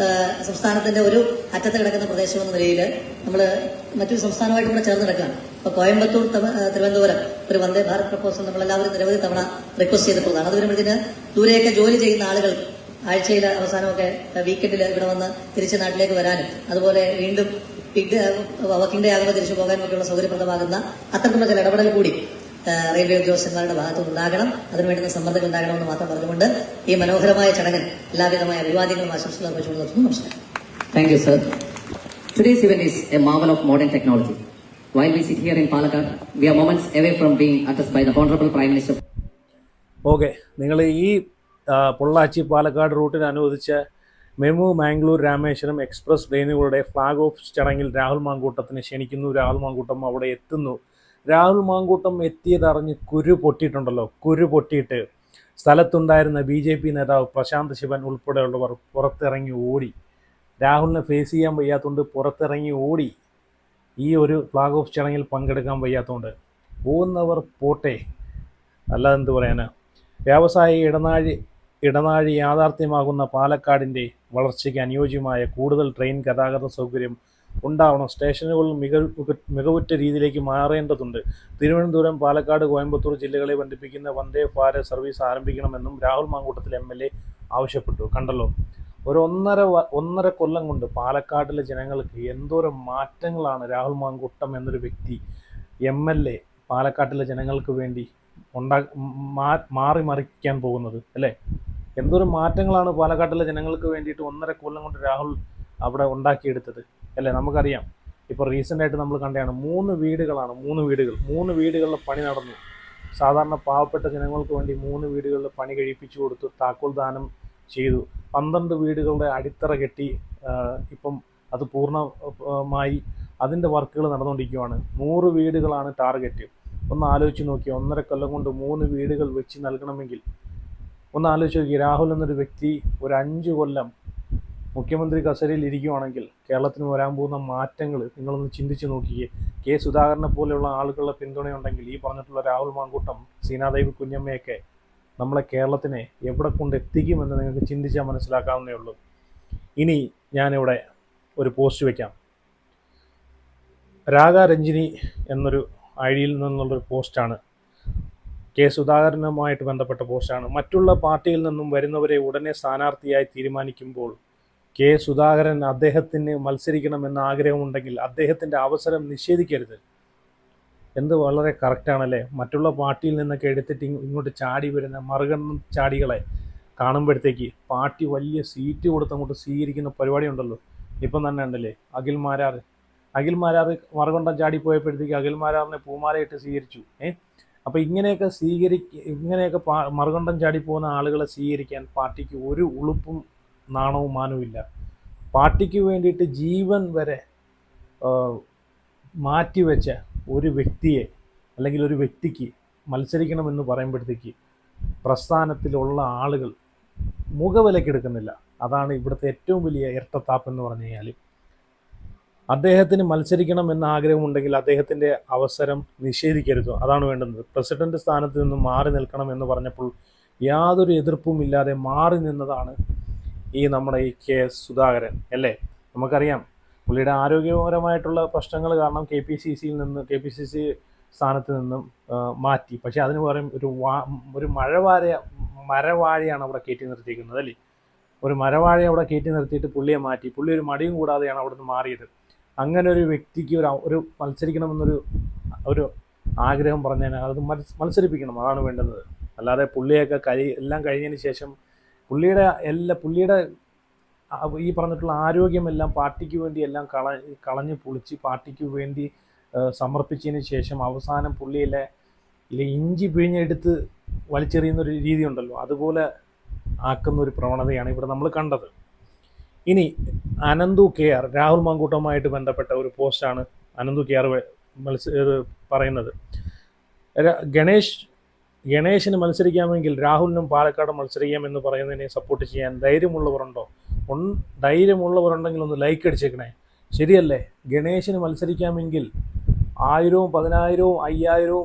സംസ്ഥാനത്തിന്റെ ഒരു അറ്റത്ത് കിടക്കുന്ന പ്രദേശം എന്ന നിലയിൽ നമ്മൾ മറ്റൊരു സംസ്ഥാനമായിട്ട് കൂടെ ചേർന്ന് കിടക്കുകയാണ്. ഇപ്പോൾ കോയമ്പത്തൂർ തിരുവനന്തപുരം ഒരു വന്ദേ ഭാരത് പ്രപ്പോസൽ നമ്മളെല്ലാവരും നിരവധി തവണ റിക്വസ്റ്റ് ചെയ്തിട്ടുള്ളതാണ്. അത് വരുമ്പോഴത്തേന് ദൂരെയൊക്കെ ജോലി ചെയ്യുന്ന ആളുകൾ ആഴ്ചയിൽ അവസാനമൊക്കെ വീക്കെൻഡിൽ ഇവിടെ വന്ന് തിരിച്ച് നാട്ടിലേക്ക് വരാനും അതുപോലെ വീണ്ടും വർക്കിംഗ് ഡേ ആകുമ്പോൾ തിരിച്ചു പോകാനും ഒക്കെയുള്ള സൗകര്യപ്രദമാകുന്ന അത്തരത്തിലുള്ള ചില ഇടപെടൽ കൂടി റെയിൽവേ ഉദ്യോഗസ്ഥന്മാരുടെ ഭാഗത്തു നിന്നുണ്ടാകണം. അതിനുവേണ്ടുന്ന സമ്മർദ്ദങ്ങൾ ഉണ്ടാകണമെന്ന് മാത്രം പറഞ്ഞുകൊണ്ട് ഈ മനോഹരമായ ചടങ്ങിൽ എല്ലാവിധമായ അഭിവാദ്യങ്ങളും ആശംസകളും അർപ്പിച്ചുകൊണ്ട് നിർത്തുന്നു. നമസ്കാരം. Thank you, sir. Today's event is a marvel of modern technology. While we sit here in Palakkad, we are moments away from being addressed by the Honorable Prime Minister. Okay, നിങ്ങൾ ഈ പൊള്ളാച്ചി പാലക്കാട് റൂട്ടിന് അനുവദിച്ച മെമു മാംഗ്ലൂർ രാമേശ്വരം എക്സ്പ്രസ് ട്രെയിനുകളുടെ flag off ചടങ്ങിൽ രാഹുൽ മാങ്കൂട്ടത്തിനെ ക്ഷണിക്കുന്നു. രാഹുൽ മാങ്കൂട്ടം അവിടെ എത്തുന്നു. രാഹുൽ മാങ്കൂട്ടം എത്തിയതറിഞ്ഞ് കുരു പൊട്ടിയിട്ട് സ്ഥലത്തുണ്ടായിരുന്ന BJP നേതാവ് പ്രശാന്ത് ശിവൻ ഉൾപ്പെടെയുള്ളവർ പുറത്തിറങ്ങി ഓടി. രാഹുലിനെ ഫേസ് ചെയ്യാൻ വയ്യാത്തതുകൊണ്ട് പുറത്തിറങ്ങി ഓടി. ഈ ഒരു ഫ്ലാഗ് ഓഫ് ചടങ്ങിൽ പങ്കെടുക്കാൻ വയ്യാത്തതുകൊണ്ട് പോകുന്നവർ പോട്ടെ, അല്ലാതെന്ത് പറയാനാ. വ്യാവസായിക ഇടനാഴി യാഥാർത്ഥ്യമാകുന്ന പാലക്കാടിൻ്റെ വളർച്ചയ്ക്ക് അനുയോജ്യമായ കൂടുതൽ ട്രെയിൻ ഗതാഗത സൗകര്യം ഉണ്ടാവണം. സ്റ്റേഷനുകൾ മികവുറ്റ രീതിയിലേക്ക് മാറേണ്ടതുണ്ട്. തിരുവനന്തപുരം, പാലക്കാട്, കോയമ്പത്തൂർ ജില്ലകളെ ബന്ധിപ്പിക്കുന്ന വന്ദേ ഭാരത് സർവീസ് ആരംഭിക്കണമെന്നും രാഹുൽ മാങ്കൂട്ടത്തിൽ MLA ആവശ്യപ്പെട്ടു. കണ്ടല്ലോ, ഒരു ഒന്നര കൊല്ലം കൊണ്ട് പാലക്കാട്ടിലെ ജനങ്ങൾക്ക് എന്തോരം മാറ്റങ്ങളാണ് രാഹുൽ മാങ്കൂട്ടം എന്നൊരു വ്യക്തി MLA പാലക്കാട്ടിലെ ജനങ്ങൾക്ക് വേണ്ടി മാറിമറിക്കാൻ പോകുന്നത് അല്ലേ. എന്തോരം മാറ്റങ്ങളാണ് പാലക്കാട്ടിലെ ജനങ്ങൾക്ക് വേണ്ടിയിട്ട് 1.5 കൊല്ലം കൊണ്ട് രാഹുൽ അവിടെ ഉണ്ടാക്കിയെടുത്തത് അല്ലേ. നമുക്കറിയാം, ഇപ്പോൾ റീസെൻ്റായിട്ട് നമ്മൾ കണ്ടതാണ് 3 വീടുകളിലെ പണി നടന്നു. സാധാരണ പാവപ്പെട്ട ജനങ്ങൾക്ക് വേണ്ടി 3 വീടുകളിൽ പണി കഴിപ്പിച്ചു കൊടുത്തു, താക്കോൽ ദാനം ചെയ്തു. 12 വീടുകളുടെ അടിത്തറ കെട്ടി ഇപ്പം അത് പൂർണ്ണമായി അതിൻ്റെ വർക്കുകൾ നടന്നുകൊണ്ടിരിക്കുകയാണ്. 100 വീടുകളാണ് ടാർഗറ്റ്. ഒന്ന് ആലോചിച്ച് നോക്കി, 1.5 കൊല്ലം കൊണ്ട് 3 വീടുകൾ വെച്ച് നൽകണമെങ്കിൽ ഒന്ന് ആലോചിച്ച് നോക്കി. രാഹുൽ എന്നൊരു വ്യക്തി ഒരു 5 കൊല്ലം മുഖ്യമന്ത്രി കസേരയിൽ ഇരിക്കുകയാണെങ്കിൽ കേരളത്തിന് വരാൻ പോകുന്ന മാറ്റങ്ങൾ നിങ്ങളൊന്ന് ചിന്തിച്ച് നോക്കിയേ. കെ സുധാകരനെ പോലെയുള്ള ആളുകളുടെ പിന്തുണയുണ്ടെങ്കിൽ ഈ പറഞ്ഞിട്ടുള്ള രാഹുൽ മാങ്കൂട്ടം, സീനാദേവി കുഞ്ഞമ്മയൊക്കെ നമ്മളെ കേരളത്തിനെ എവിടെ കൊണ്ടെത്തിക്കുമെന്ന് നിങ്ങൾക്ക് ചിന്തിച്ചാൽ മനസ്സിലാക്കാവുന്നേ ഉള്ളൂ. ഇനി ഞാനിവിടെ ഒരു പോസ്റ്റ് വയ്ക്കാം. രാഗാരഞ്ജിനി എന്നൊരു ഐഡിയിൽ നിന്നുള്ളൊരു പോസ്റ്റാണ്. കെ സുധാകരനുമായിട്ട് ബന്ധപ്പെട്ട പോസ്റ്റാണ്. മറ്റുള്ള പാർട്ടിയിൽ നിന്നും വരുന്നവരെ ഉടനെ സ്ഥാനാർത്ഥിയായി തീരുമാനിക്കുമ്പോൾ കെ സുധാകരൻ അദ്ദേഹത്തിന് മത്സരിക്കണമെന്ന് ആഗ്രഹമുണ്ടെങ്കിൽ അദ്ദേഹത്തിൻ്റെ അവസരം നിഷേധിക്കരുത്. എന്ത് വളരെ കറക്റ്റാണല്ലേ. മറ്റുള്ള പാർട്ടിയിൽ നിന്നൊക്കെ എടുത്തിട്ട് ഇങ്ങോട്ട് ചാടി വരുന്ന മറുകണ്ണം ചാടികളെ കാണുമ്പോഴത്തേക്ക് പാർട്ടി വലിയ സീറ്റ് കൊടുത്ത് അങ്ങോട്ട് സ്വീകരിക്കുന്ന പരിപാടി ഉണ്ടല്ലോ. ഇപ്പം തന്നെ ഉണ്ടല്ലേ അഖിൽ മാരാർ മറുകണ്ഠം ചാടിപ്പോയപ്പോഴത്തേക്ക് അഖിൽ മാരാറിനെ പൂമാലയിട്ട് സ്വീകരിച്ചു. അപ്പോൾ ഇങ്ങനെയൊക്കെ മറുകണ്ഠം ചാടിപ്പോകുന്ന ആളുകളെ സ്വീകരിക്കാൻ പാർട്ടിക്ക് ഒരു ഉളുപ്പും നാണവും മാനവുമില്ല. പാർട്ടിക്ക് വേണ്ടിയിട്ട് ജീവൻ വരെ മാറ്റിവെച്ച ഒരു വ്യക്തിയെ അല്ലെങ്കിൽ ഒരു വ്യക്തിക്ക് മത്സരിക്കണമെന്ന് പറയുമ്പോഴത്തേക്ക് പ്രസ്ഥാനത്തിലുള്ള ആളുകൾ മുഖവിലക്കെടുക്കുന്നില്ല. അതാണ് ഇവിടുത്തെ ഏറ്റവും വലിയ ഇരട്ടത്താപ്പ് എന്ന് പറഞ്ഞു കഴിഞ്ഞാൽ. അദ്ദേഹത്തിന് മത്സരിക്കണം എന്ന ആഗ്രഹമുണ്ടെങ്കിൽ അദ്ദേഹത്തിൻ്റെ അവസരം നിഷേധിക്കരുത്. അതാണ് വേണ്ടുന്നത്. പ്രസിഡന്റ് സ്ഥാനത്ത് നിന്ന് മാറി നിൽക്കണം എന്ന് പറഞ്ഞപ്പോൾ യാതൊരു എതിർപ്പും ഇല്ലാതെ മാറി നിന്നതാണ് നമ്മുടെ ഈ കെ സുധാകരൻ അല്ലേ. നമുക്കറിയാം പുള്ളിയുടെ ആരോഗ്യപരമായിട്ടുള്ള പ്രശ്നങ്ങൾ കാരണം KPCC സ്ഥാനത്ത് നിന്നും മാറ്റി. പക്ഷേ അതിന് പകരം ഒരു മരവാഴയാണ് അവിടെ കയറ്റി നിർത്തിയിരിക്കുന്നത് അല്ലേ. ഒരു മരവാഴയെ അവിടെ കയറ്റി നിർത്തിയിട്ട് പുള്ളിയെ മാറ്റി. പുള്ളി ഒരു മടിയും കൂടാതെയാണ് അവിടെ നിന്ന് മാറിയത്. അങ്ങനെ ഒരു വ്യക്തിക്ക് ഒരു മത്സരിക്കണമെന്നൊരു ഒരു ആഗ്രഹം പറഞ്ഞാൽ അത് മത്സരിപ്പിക്കണം, അതാണ് വേണ്ടുന്നത്. അല്ലാതെ പുള്ളിയൊക്കെ എല്ലാം കഴിഞ്ഞതിന് ശേഷം പുള്ളിയുടെ ഈ പറഞ്ഞിട്ടുള്ള ആരോഗ്യമെല്ലാം പാർട്ടിക്ക് വേണ്ടി എല്ലാം കളഞ്ഞ് പൊളിച്ച് പാർട്ടിക്ക് വേണ്ടി സമർപ്പിച്ചതിന് ശേഷം അവസാനം പുള്ളിയിലെ ഇഞ്ചി പിഴിഞ്ഞെടുത്ത് വലിച്ചെറിയുന്നൊരു രീതി ഉണ്ടല്ലോ, അതുപോലെ ആക്കുന്നൊരു പ്രവണതയാണ് ഇവിടെ നമ്മൾ കണ്ടത്. ഇനി അനന്തു KR, രാഹുൽ മാങ്കൂട്ടവുമായിട്ട് ബന്ധപ്പെട്ട ഒരു പോസ്റ്റാണ് അനന്തു KR പറയുന്നത്. ഗണേശന് മത്സരിക്കാമെങ്കിൽ രാഹുലിനും പാലക്കാട് മത്സരിക്കാമെന്ന് പറയുന്നതിനെ സപ്പോർട്ട് ചെയ്യാൻ ധൈര്യമുള്ളവരുണ്ടോ? ധൈര്യമുള്ളവരുണ്ടെങ്കിൽ ഒന്ന് ലൈക്ക് അടിച്ചേക്കണേ. ശരിയല്ലേ? ഗണേശന് മത്സരിക്കാമെങ്കിൽ 1000, 10,000, 5,000,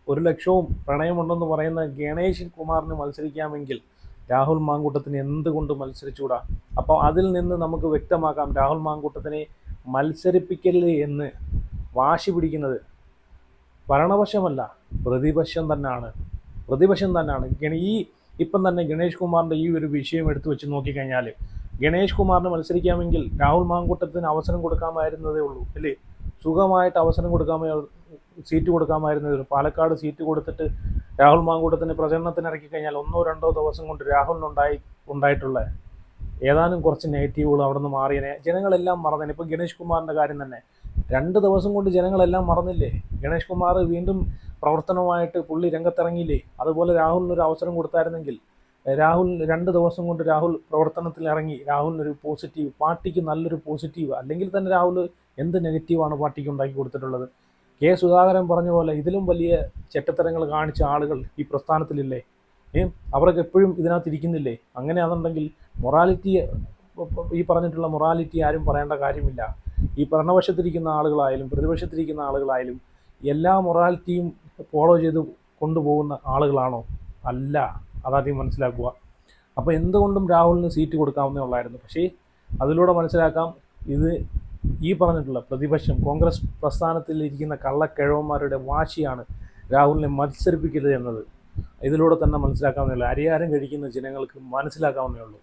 1,00,000 പ്രണയമുണ്ടെന്ന് പറയുന്ന ഗണേശ് കുമാറിന് മത്സരിക്കാമെങ്കിൽ രാഹുൽ മാങ്കൂട്ടത്തിന് എന്തുകൊണ്ട് മത്സരിച്ചുകൂടാ? അപ്പോൾ അതിൽ നിന്ന് നമുക്ക് വ്യക്തമാക്കാം, രാഹുൽ മാങ്കൂട്ടത്തിനെ മത്സരിപ്പിക്കരുത് എന്ന് വാശി പിടിക്കുന്നത് ഭരണപക്ഷമല്ല, പ്രതിപക്ഷം തന്നെയാണ്. ഇപ്പം തന്നെ ഗണേഷ് കുമാറിൻ്റെ ഈ ഒരു വിഷയം എടുത്തു വെച്ച് നോക്കിക്കഴിഞ്ഞാൽ ഗണേഷ് കുമാറിന് മത്സരിക്കാമെങ്കിൽ രാഹുൽ മാങ്കൂട്ടത്തിന് അവസരം കൊടുക്കാമായിരുന്നതേ ഉള്ളൂ അല്ലേ. സുഖമായിട്ട് അവസരം സീറ്റ് കൊടുക്കാമായിരുന്നതേ ഉള്ളൂ. പാലക്കാട് സീറ്റ് കൊടുത്തിട്ട് രാഹുൽ മാങ്കൂട്ടത്തിന് പ്രചരണത്തിന് ഇറക്കി കഴിഞ്ഞാൽ 1-2 ദിവസം കൊണ്ട് രാഹുലിനുണ്ടായിട്ടുള്ള ഏതാനും കുറച്ച് നെഗറ്റീവുകൾ അവിടെ നിന്ന് മാറിയനെ ജനങ്ങളെല്ലാം മറന്നേനെ. ഇപ്പോൾ ഗണേഷ് കുമാറിൻ്റെ കാര്യം തന്നെ 2 ദിവസം കൊണ്ട് ജനങ്ങളെല്ലാം മറന്നില്ലേ? ഗണേഷ് കുമാർ വീണ്ടും പ്രവർത്തനവുമായിട്ട് പുള്ളി രംഗത്തിറങ്ങിയില്ലേ? അതുപോലെ രാഹുലിനൊരു അവസരം കൊടുത്തായിരുന്നെങ്കിൽ രാഹുൽ 2 ദിവസം കൊണ്ട് രാഹുൽ പ്രവർത്തനത്തിൽ ഇറങ്ങി. രാഹുലിനൊരു പോസിറ്റീവ്, പാർട്ടിക്ക് നല്ലൊരു പോസിറ്റീവ്. അല്ലെങ്കിൽ തന്നെ രാഹുൽ എന്ത് നെഗറ്റീവാണ് പാർട്ടിക്ക് ഉണ്ടാക്കി കൊടുത്തിട്ടുള്ളത്? കെ സുധാകരൻ പറഞ്ഞ പോലെ ഇതിലും വലിയ ചെറ്റത്തരങ്ങൾ കാണിച്ച ആളുകൾ ഈ പ്രസ്ഥാനത്തിലില്ലേ? അവരൊക്കെ എപ്പോഴും ഇതിനകത്ത് ഇരിക്കുന്നില്ലേ? അങ്ങനെയാണെന്നുണ്ടെങ്കിൽ മൊറാലിറ്റി, ഈ പറഞ്ഞിട്ടുള്ള മൊറാലിറ്റി ആരും പറയേണ്ട കാര്യമില്ല. ഈ ഭരണപക്ഷത്തിരിക്കുന്ന ആളുകളായാലും പ്രതിപക്ഷത്തിരിക്കുന്ന ആളുകളായാലും എല്ലാ മൊറാലിറ്റിയും ഫോളോ ചെയ്ത് കൊണ്ടുപോകുന്ന ആളുകളാണോ? അല്ല, അതാദ്യം മനസ്സിലാക്കുക. അപ്പോൾ എന്തുകൊണ്ടും രാഹുലിന് സീറ്റ് കൊടുക്കാവുന്നേ ഉള്ളായിരുന്നു. പക്ഷേ അതിലൂടെ മനസ്സിലാക്കാം, ഇത് ഈ പറഞ്ഞിട്ടുള്ള പ്രതിപക്ഷം കോൺഗ്രസ് പ്രസ്ഥാനത്തിലിരിക്കുന്ന കള്ളക്കിഴവന്മാരുടെ വാശിയാണ് രാഹുലിനെ മത്സരിപ്പിക്കരുത് എന്നത്. ഇതിലൂടെ തന്നെ മനസ്സിലാക്കാവുന്നേ ഉള്ളൂ. അരിയാരം കഴിക്കുന്ന ജനങ്ങൾക്ക് മനസ്സിലാക്കാവുന്നേ ഉള്ളൂ.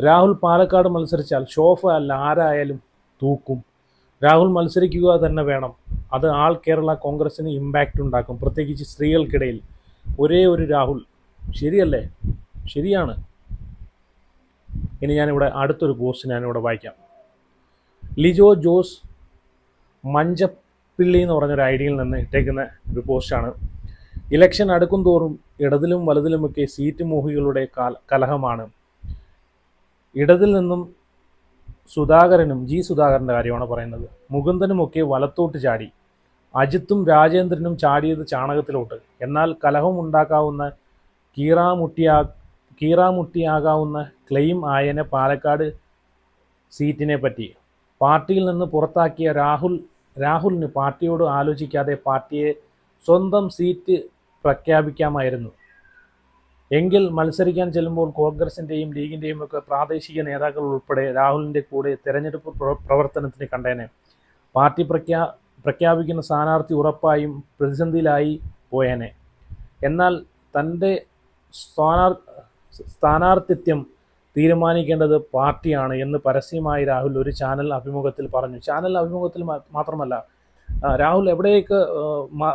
രാഹുൽ പാലക്കാട് മത്സരിച്ചാൽ ഷോഫ അല്ല ആരായാലും തൂക്കും. രാഹുൽ മത്സരിക്കുക തന്നെ വേണം. അത് ആൾ കേരള കോൺഗ്രസിന് ഇമ്പാക്റ്റ് ഉണ്ടാക്കും, പ്രത്യേകിച്ച് സ്ത്രീകൾക്കിടയിൽ. ഒരേ ഒരു രാഹുൽ. ശരിയല്ലേ? ശരിയാണ്. ഇനി ഞാനിവിടെ അടുത്തൊരു പോസ്റ്റ് ഞാനിവിടെ വായിക്കാം. ലിജോ ജോസ് മഞ്ചപ്പിള്ളി എന്ന് പറഞ്ഞൊരു ഐഡിയയിൽ നിന്ന് ഇട്ടേക്കുന്ന ഒരു പോസ്റ്റാണ്. ഇലക്ഷൻ അടുക്കും തോറും ഇടതിലും വലതിലുമൊക്കെ സീറ്റ് മോഹികളുടെ കലഹമാണ്. ഇടതിൽ നിന്നും സുധാകരനും സുധാകരൻ്റെ കാര്യമാണ് പറയുന്നത്. മുകുന്ദനുമൊക്കെ വലത്തോട്ട് ചാടി. അജിത്തും രാജേന്ദ്രനും ചാടിയത് ചാണകത്തിലോട്ട്. എന്നാൽ കലഹം ഉണ്ടാക്കാവുന്ന കീറാമുട്ടിയാകാവുന്ന ക്ലെയിം ആയനെ പാലക്കാട് സീറ്റിനെ പറ്റി. പാർട്ടിയിൽ നിന്ന് പുറത്താക്കിയ രാഹുലിന് പാർട്ടിയോട് ആലോചിക്കാതെ പാർട്ടിയെ സ്വന്തം സീറ്റ് പ്രഖ്യാപിക്കാമായിരുന്നു. എങ്കിൽ മത്സരിക്കാൻ ചെല്ലുമ്പോൾ കോൺഗ്രസിൻ്റെയും ലീഗിൻ്റെയും ഒക്കെ പ്രാദേശിക നേതാക്കൾ ഉൾപ്പെടെ രാഹുലിൻ്റെ കൂടെ തെരഞ്ഞെടുപ്പ് പ്രവർത്തനത്തിന് കണ്ടേനെ. പാർട്ടി പ്രഖ്യാപിക്കുന്ന സ്ഥാനാർത്ഥി ഉറപ്പായും പ്രതിസന്ധിയിലായി പോയേനെ. എന്നാൽ തൻ്റെ സ്ഥാനാർത്ഥിത്വം തീരുമാനിക്കേണ്ടത് പാർട്ടിയാണ് എന്ന് പരസ്യമായി രാഹുൽ ഒരു ചാനൽ അഭിമുഖത്തിൽ പറഞ്ഞു. ചാനൽ അഭിമുഖത്തിൽ മാത്രമല്ല, രാഹുൽ എവിടെയൊക്കെ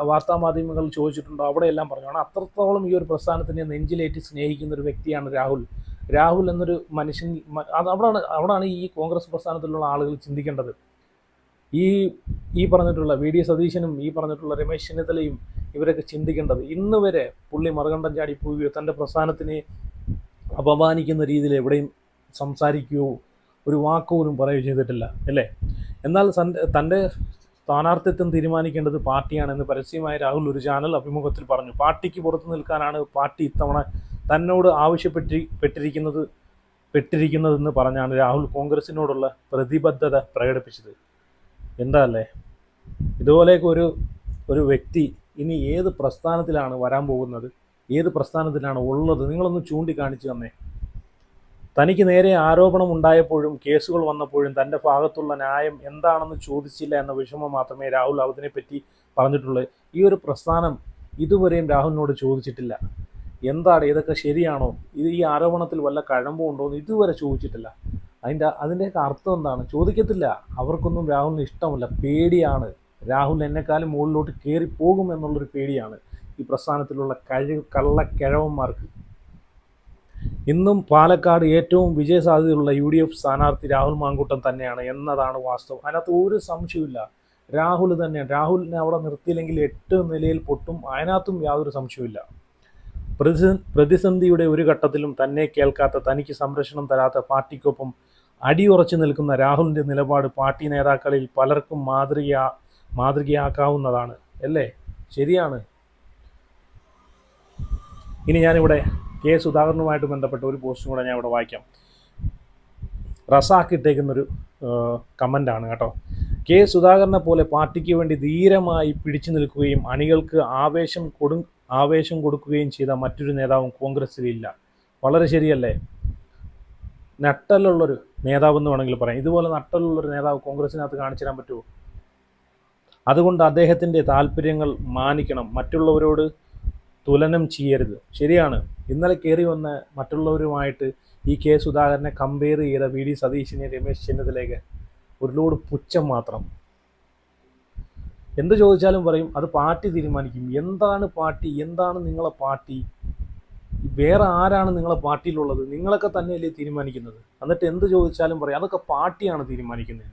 വാർത്താമാധ്യമങ്ങൾ ചോദിച്ചിട്ടുണ്ടോ അവിടെയെല്ലാം പറഞ്ഞു. കാരണം അത്രത്തോളം ഈ ഒരു പ്രസ്ഥാനത്തിനെ നെഞ്ചിലേറ്റി സ്നേഹിക്കുന്ന ഒരു വ്യക്തിയാണ് രാഹുൽ എന്നൊരു മനുഷ്യൻ. അവിടാണ് ഈ കോൺഗ്രസ് പ്രസ്ഥാനത്തിലുള്ള ആളുകൾ ചിന്തിക്കേണ്ടത്. ഈ പറഞ്ഞിട്ടുള്ള VD സതീശനും ഈ പറഞ്ഞിട്ടുള്ള രമേശ് ചെന്നിത്തലയും ഇവരൊക്കെ ചിന്തിക്കേണ്ടത്, ഇന്ന് വരെ പുള്ളി മറുകണ്ഠം ചാടി പോവുകയോ തൻ്റെ പ്രസ്ഥാനത്തിനെ അപമാനിക്കുന്ന രീതിയിൽ എവിടെയും സംസാരിക്കുകയോ ഒരു വാക്കുപോലും പറയുകയോ ചെയ്തിട്ടില്ല അല്ലേ? എന്നാൽ തൻ്റെ സ്ഥാനാർത്ഥിത്വം തീരുമാനിക്കേണ്ടത് പാർട്ടിയാണെന്ന് പരസ്യമായി രാഹുൽ ഒരു ചാനൽ അഭിമുഖത്തിൽ പറഞ്ഞു. പാർട്ടിക്ക് പുറത്തു നിൽക്കാനാണ് പാർട്ടി ഇത്തവണ തന്നോട് പെട്ടിരിക്കുന്നതെന്ന് പറഞ്ഞാണ് രാഹുൽ കോൺഗ്രസിനോടുള്ള പ്രതിബദ്ധത പ്രകടിപ്പിച്ചത്. എന്താ അല്ലേ? ഇതുപോലെയൊക്കെ ഒരു വ്യക്തി ഇനി ഏത് പ്രസ്ഥാനത്തിലാണ് വരാൻ പോകുന്നത്, ഏത് പ്രസ്ഥാനത്തിലാണ് ഉള്ളത്? നിങ്ങളൊന്ന് ചൂണ്ടിക്കാണിച്ചു തന്നെ. തനിക്ക് നേരെ ആരോപണം ഉണ്ടായപ്പോഴും കേസുകൾ വന്നപ്പോഴും തൻ്റെ ഭാഗത്തുള്ള ന്യായം എന്താണെന്ന് ചോദിച്ചില്ല എന്ന വിഷമം മാത്രമേ രാഹുൽ അതിനെപ്പറ്റി പറഞ്ഞിട്ടുള്ളൂ. ഈ ഒരു പ്രസ്ഥാനം ഇതുവരെയും രാഹുലിനോട് ചോദിച്ചിട്ടില്ല. എന്താണ് ഇതൊക്കെ ശരിയാണോ, ഇത് ഈ ആരോപണത്തിൽ വല്ല കഴമ്പുണ്ടോ എന്ന് ഇതുവരെ ചോദിച്ചിട്ടില്ല. അതിൻ്റെയൊക്കെ അർത്ഥം എന്താണ് ചോദിക്കത്തില്ല. അവർക്കൊന്നും രാഹുലിന് ഇഷ്ടമല്ല, പേടിയാണ്. രാഹുൽ എന്നെക്കാളും മുകളിലോട്ട് കയറിപ്പോകും എന്നുള്ളൊരു പേടിയാണ് ഈ പ്രസ്ഥാനത്തിലുള്ള കള്ളക്കിഴവന്മാർക്ക്. ഇന്നും പാലക്കാട് ഏറ്റവും വിജയസാധ്യതയുള്ള UDF സ്ഥാനാർത്ഥി രാഹുൽ മാങ്കൂട്ടം തന്നെയാണ് എന്നതാണ് വാസ്തവം. അതിനകത്ത് ഒരു സംശയമില്ല. രാഹുൽ തന്നെയാണ്. രാഹുലിനെ അവിടെ നിർത്തിയില്ലെങ്കിൽ 8 നിലയിൽ പൊട്ടും. അതിനകത്തും യാതൊരു സംശയമില്ല. പ്രതിസന്ധിയുടെ ഒരു ഘട്ടത്തിലും തന്നെ കേൾക്കാത്ത, തനിക്ക് സംരക്ഷണം തരാത്ത പാർട്ടിക്കൊപ്പം അടിയുറച്ചു നിൽക്കുന്ന രാഹുലിൻ്റെ നിലപാട് പാർട്ടി നേതാക്കളിൽ പലർക്കും മാതൃകയാക്കാവുന്നതാണ് അല്ലേ? ശരിയാണ്. ഇനി ഞാനിവിടെ കെ സുധാകരനുമായിട്ട് ബന്ധപ്പെട്ട ഒരു പോസ്റ്റും കൂടെ ഞാൻ ഇവിടെ വായിക്കാം. റസാഖ് ഇട്ടേക്കുന്നൊരു കമൻ്റാണ് കേട്ടോ. കെ സുധാകരനെ പോലെ പാർട്ടിക്ക് വേണ്ടി ധീരമായി പിടിച്ചു നിൽക്കുകയും അണികൾക്ക് ആവേശം കൊടുക്കുകയും ചെയ്ത മറ്റൊരു നേതാവും കോൺഗ്രസ്സിലില്ല. വളരെ ശരിയല്ലേ? നട്ടലുള്ളൊരു നേതാവെന്ന് വേണമെങ്കിൽ പറയാം. ഇതുപോലെ നട്ടലുള്ളൊരു നേതാവ് കോൺഗ്രസ്സിനകത്ത് കാണിച്ചു തരാൻ പറ്റുമോ? അതുകൊണ്ട് അദ്ദേഹത്തിൻ്റെ താല്പര്യങ്ങൾ മാനിക്കണം, മറ്റുള്ളവരോട് തുലനം ചെയ്യരുത്. ശരിയാണ്. ഇന്നലെ കയറി വന്ന മറ്റുള്ളവരുമായിട്ട് ഈ കെ സുധാകരനെ കമ്പയർ ചെയ്ത VD സതീശിനെ, രമേശ് ചെന്നിത്തലയൊക്കെ ഒരു ലോഡ് പുച്ഛം മാത്രം. എന്ത് ചോദിച്ചാലും പറയും അത് പാർട്ടി തീരുമാനിക്കും. എന്താണ് പാർട്ടി? എന്താണ് നിങ്ങളെ പാർട്ടി? വേറെ ആരാണ് നിങ്ങളെ പാർട്ടിയിലുള്ളത്? നിങ്ങളൊക്കെ തന്നെയല്ലേ തീരുമാനിക്കുന്നത്. എന്നിട്ട് എന്ത് ചോദിച്ചാലും പറയും അതൊക്കെ പാർട്ടിയാണ് തീരുമാനിക്കുന്നത്.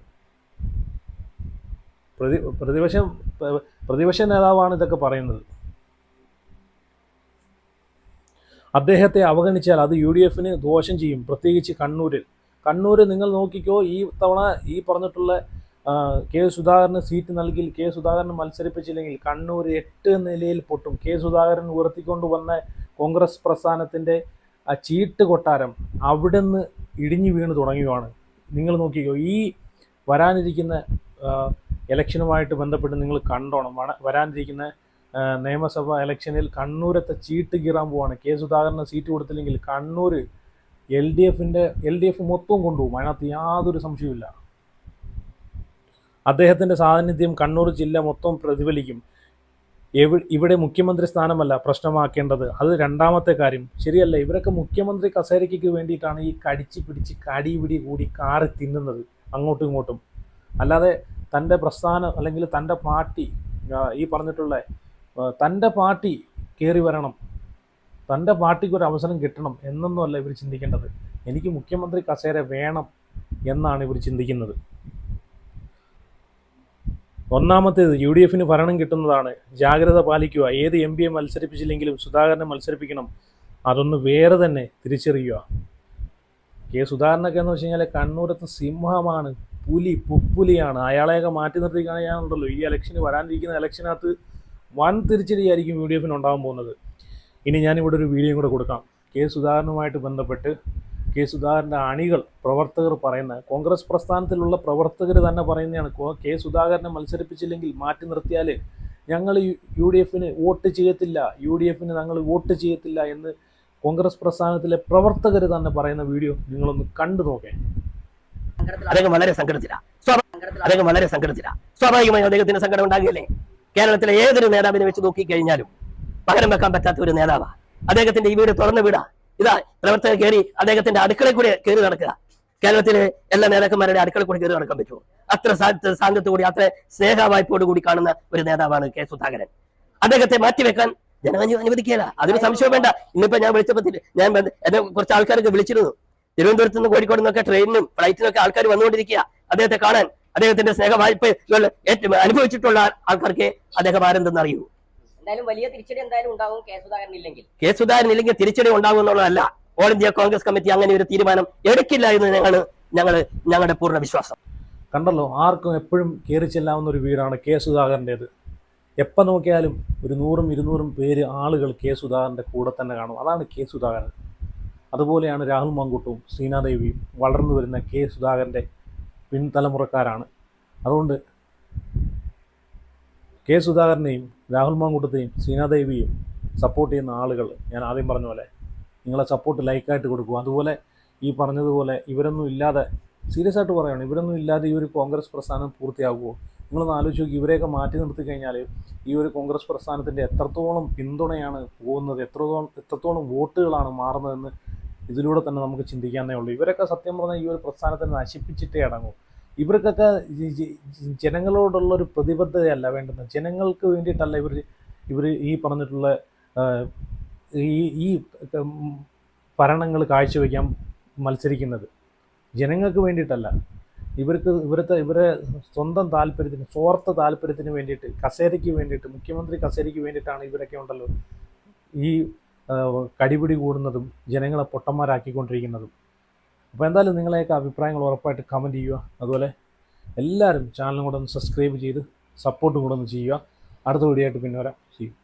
പ്രതിപക്ഷ നേതാവാണ് ഇതൊക്കെ പറയുന്നത്. അദ്ദേഹത്തെ അവഗണിച്ചാൽ അത് UDFന് ദോഷം ചെയ്യും, പ്രത്യേകിച്ച് കണ്ണൂർ നിങ്ങൾ നോക്കിക്കോ. ഈ തവണ ഈ പറഞ്ഞിട്ടുള്ള കെ സുധാകരന് സീറ്റ് നൽകി കെ സുധാകരന് മത്സരിപ്പിച്ചില്ലെങ്കിൽ കണ്ണൂർ 8 നിലയിൽ പൊട്ടും. കെ സുധാകരൻ ഉയർത്തിക്കൊണ്ടുവന്ന കോൺഗ്രസ് പ്രസ്ഥാനത്തിൻ്റെ ആ ചീട്ട് കൊട്ടാരം അവിടെ നിന്ന് ഇടിഞ്ഞു വീണ് തുടങ്ങിയതാണ്. നിങ്ങൾ നോക്കിക്കോ. ഈ വരാനിരിക്കുന്ന ഇലക്ഷനുമായിട്ട് ബന്ധപ്പെട്ട് നിങ്ങൾ കണ്ടോണം. വരാനിരിക്കുന്ന നിയമസഭാ ഇലക്ഷനിൽ കണ്ണൂരത്തെ ചീട്ട് കീറാൻ പോവാണ്. കെ സുധാകരന് സീറ്റ് കൊടുത്തില്ലെങ്കിൽ കണ്ണൂർ LDF മൊത്തവും കൊണ്ടുപോകും. അതിനകത്ത് യാതൊരു സംശയവുമില്ല. അദ്ദേഹത്തിൻ്റെ സാന്നിധ്യം കണ്ണൂർ ജില്ല മൊത്തം പ്രതിഫലിക്കും. ഇവിടെ മുഖ്യമന്ത്രി സ്ഥാനമല്ല പ്രശ്നമാക്കേണ്ടത്, അത് രണ്ടാമത്തെ കാര്യം. ശരിയല്ല? ഇവരൊക്കെ മുഖ്യമന്ത്രി കസേരയ്ക്ക് വേണ്ടിയിട്ടാണ് ഈ കടിച്ച് പിടിച്ച് കടിപിടി കൂടി കാറി തിന്നുന്നത് അങ്ങോട്ടും ഇങ്ങോട്ടും. അല്ലാതെ തൻ്റെ പ്രസ്ഥാനം അല്ലെങ്കിൽ തൻ്റെ പാർട്ടി, ഈ പറഞ്ഞിട്ടുള്ള തൻ്റെ പാർട്ടി കയറി വരണം, തൻ്റെ പാർട്ടിക്ക് ഒരു അവസരം കിട്ടണം എന്നൊന്നുമല്ല ഇവർ ചിന്തിക്കേണ്ടത്. എനിക്ക് മുഖ്യമന്ത്രി കസേര വേണം എന്നാണ് ഇവർ ചിന്തിക്കുന്നത്. ഒന്നാമത്തേത് UDFന് ഭരണം കിട്ടുന്നതാണ്. ജാഗ്രത പാലിക്കുക. ഏത് MPയെ മത്സരിപ്പിച്ചില്ലെങ്കിലും സുധാകരനെ മത്സരിപ്പിക്കണം. അതൊന്ന് വേറെ തന്നെ തിരിച്ചറിയുക. കെ സുധാകരനൊക്കെ എന്ന് വെച്ച് കഴിഞ്ഞാൽ കണ്ണൂരത്തെ സിംഹമാണ്, പുലിയാണ്. അയാളെയൊക്കെ മാറ്റി നിർത്തി കാണുകയാണുണ്ടല്ലോ. ഈ ഇലക്ഷന് വരാനിരിക്കുന്ന ഇലക്ഷനകത്ത് വൻ തിരിച്ചടിയായിരിക്കും UDFന് ഉണ്ടാകാൻ പോകുന്നത്. ഇനി ഞാനിവിടെ ഒരു വീഡിയോ കൂടെ കൊടുക്കാം. കെ സുധാകരനുമായിട്ട് ബന്ധപ്പെട്ട് കെ സുധാകരൻ്റെ അണികൾ, പ്രവർത്തകർ പറയുന്ന, കോൺഗ്രസ് പ്രസ്ഥാനത്തിലുള്ള പ്രവർത്തകർ തന്നെ പറയുന്നതാണ്, കെ സുധാകരനെ മത്സരിപ്പിച്ചില്ലെങ്കിൽ മാറ്റി നിർത്തിയാൽ ഞങ്ങൾ UDFന് വോട്ട് ചെയ്യത്തില്ല, UDFന് ഞങ്ങൾ വോട്ട് ചെയ്യത്തില്ല എന്ന് കോൺഗ്രസ് പ്രസ്ഥാനത്തിലെ പ്രവർത്തകർ തന്നെ പറയുന്ന വീഡിയോ നിങ്ങളൊന്ന് കണ്ടു നോക്കേ. അദ്ദേഹം വളരെ സങ്കടത്തിലാണ്. സ്വാഭാവികമായും അദ്ദേഹത്തിന് സങ്കടം ഉണ്ടാകുകയല്ലേ? കേരളത്തിലെ ഏതൊരു നേതാവിനെ വെച്ച് നോക്കിക്കഴിഞ്ഞാലും പകരം വെക്കാൻ പറ്റാത്ത ഒരു നേതാവാണ് അദ്ദേഹത്തിന്റെ ഈ വീട്. തുറന്ന വീടാ. ഇതാ പ്രവർത്തകർ കയറി അദ്ദേഹത്തിന്റെ അടുക്കളയിൽ കൂടി കയറി നടക്കുക. കേരളത്തിലെ എല്ലാ നേതാക്കന്മാരുടെ അടുക്കളയിൽ കൂടി കയറി നടക്കാൻ പറ്റുമോ? അത്ര സാന്നിധ്യത്തോടുകൂടി, അത്ര സ്നേഹവായ്പോടുകൂടി കാണുന്ന ഒരു നേതാവാണ് കെ സുധാകരൻ. അദ്ദേഹത്തെ മാറ്റിവെക്കാൻ ജനം അനുവദിക്കുകയില്ല. അതൊരു സംശയം വേണ്ട. ഇന്നിപ്പോ ഞാൻ വിളിച്ചപ്പോൾ എന്നെ കുറച്ച് ആൾക്കാരൊക്കെ വിളിച്ചിരുന്നു. തിരുവനന്തപുരത്ത് നിന്ന് കോഴിക്കോട് നിന്നൊക്കെ ട്രെയിനിനും ഫ്ലൈറ്റിനൊക്കെ ആൾക്കാർ വന്നുകൊണ്ടിരിക്കുക അദ്ദേഹത്തെ കാണാൻ. അദ്ദേഹത്തിന്റെ സ്നേഹവായ്പകൾ അനുഭവിച്ചിട്ടുള്ള ആൾക്കാർക്ക് അദ്ദേഹം ആരെന്തെന്ന് അറിയൂ. എന്തായാലും വലിയ തിരിച്ചടി എന്തായാലും ഉണ്ടാവും കെ സുധാകരൻ ഇല്ലെങ്കിൽ തിരിച്ചടി ഉണ്ടാകും എന്നുള്ളതല്ല. ഓൾ ഇന്ത്യ കോൺഗ്രസ് കമ്മിറ്റി അങ്ങനെ ഒരു തീരുമാനം എടുക്കില്ല എന്ന് ഞങ്ങളുടെ പൂർണ്ണ വിശ്വാസം. കണ്ടല്ലോ, ആർക്കും എപ്പോഴും കയറി ചെല്ലാവുന്ന ഒരു വീടാണ് കെ സുധാകരൻ്റേത്. എപ്പോൾ നോക്കിയാലും ഒരു 100-200 പേര് ആളുകൾ കെ സുധാകരൻ്റെ കൂടെ തന്നെ കാണും. അതാണ് കെ സുധാകരൻ. അതുപോലെയാണ് രാഹുൽ മാങ്കൂട്ടവും സീനാദേവിയും വളർന്നു വരുന്ന കെ സുധാകരൻ്റെ പിൻതലമുറക്കാരാണ്. അതുകൊണ്ട് കെ സുധാകരനെയും രാഹുൽ മാങ്കൂട്ടത്തെയും സീനാദേവിയും സപ്പോർട്ട് ചെയ്യുന്ന ആളുകൾ, ഞാൻ ആദ്യം പറഞ്ഞ പോലെ നിങ്ങളെ സപ്പോർട്ട് ലൈക്കായിട്ട് കൊടുക്കും. അതുപോലെ ഈ പറഞ്ഞതുപോലെ ഇവരൊന്നും ഇല്ലാതെ, സീരിയസ് ആയിട്ട് പറയുകയാണ്, ഇവരൊന്നും ഇല്ലാതെ ഈ ഒരു കോൺഗ്രസ് പ്രസ്ഥാനം പൂർത്തിയാകുമോ? നിങ്ങളൊന്ന് ആലോചിച്ച് നോക്കി, ഇവരെയൊക്കെ മാറ്റി നിർത്തി കഴിഞ്ഞാൽ ഈ ഒരു കോൺഗ്രസ് പ്രസ്ഥാനത്തിൻ്റെ എത്രത്തോളം പിന്തുണയാണ് പോകുന്നത്, എത്രത്തോളം വോട്ടുകളാണ് മാറുന്നതെന്ന് ഇതിലൂടെ തന്നെ നമുക്ക് ചിന്തിക്കാനേ ഉള്ളൂ. ഇവരൊക്കെ സത്യം പറഞ്ഞാൽ ഈ ഒരു പ്രസ്ഥാനത്തെ നശിപ്പിച്ചിട്ടേ അടങ്ങൂ. ഇവർക്കൊക്കെ ജനങ്ങളോടുള്ളൊരു പ്രതിബദ്ധതയല്ല വേണ്ടുന്നത്. ജനങ്ങൾക്ക് വേണ്ടിയിട്ടല്ല ഇവർ ഈ പറഞ്ഞിട്ടുള്ള ഈ ഭരണങ്ങൾ കാഴ്ചവെക്കാൻ മത്സരിക്കുന്നത്. ജനങ്ങൾക്ക് വേണ്ടിയിട്ടല്ല. ഇവരെ സ്വന്തം താല്പര്യത്തിന്, സ്വാർത്ഥ താല്പര്യത്തിന് വേണ്ടിയിട്ട്, കസേരയ്ക്ക് വേണ്ടിയിട്ട്, മുഖ്യമന്ത്രി കസേരയ്ക്ക് വേണ്ടിയിട്ടാണ് ഇവരൊക്കെ ഉണ്ടല്ലോ ഈ കടിപിടി കൂടുന്നതും ജനങ്ങളെ പൊട്ടന്മാരാക്കിക്കൊണ്ടിരിക്കുന്നതും. അപ്പോൾ എന്തായാലും നിങ്ങളെയൊക്കെ അഭിപ്രായങ്ങൾ ഉറപ്പായിട്ട് കമൻറ്റ് ചെയ്യുക. അതുപോലെ എല്ലാവരും ചാനലും കൂടെ ഒന്ന് സബ്സ്ക്രൈബ് ചെയ്ത് സപ്പോർട്ടും കൂടെ ഒന്ന് ചെയ്യുക. അടുത്ത വീഡിയോ ആയിട്ട് പിന്നെ വരാം. ചെയ്യും.